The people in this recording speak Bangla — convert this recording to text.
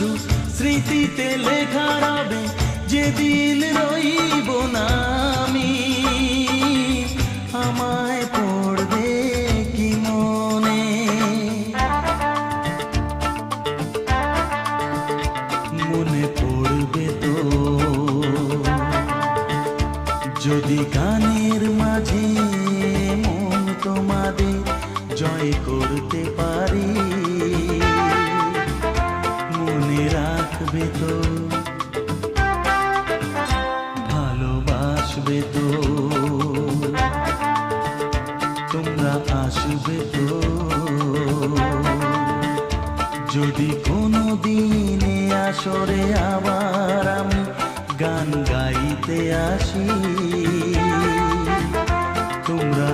শুধু স্মৃতিতে লেখা রবে, যেদিন রইব না আমি। আমায় পড়বে কি মনে, মনে পড়বে তো যদি গানের মাঝে মন তোমাদের জয় করতে পারি। মনে রাখবে তো, ভালোবাসবে তো, তোমরা আসবে তো। যদি কোনো দিনে আসরে আবার আমি গান গাইতে আসি, তোমরা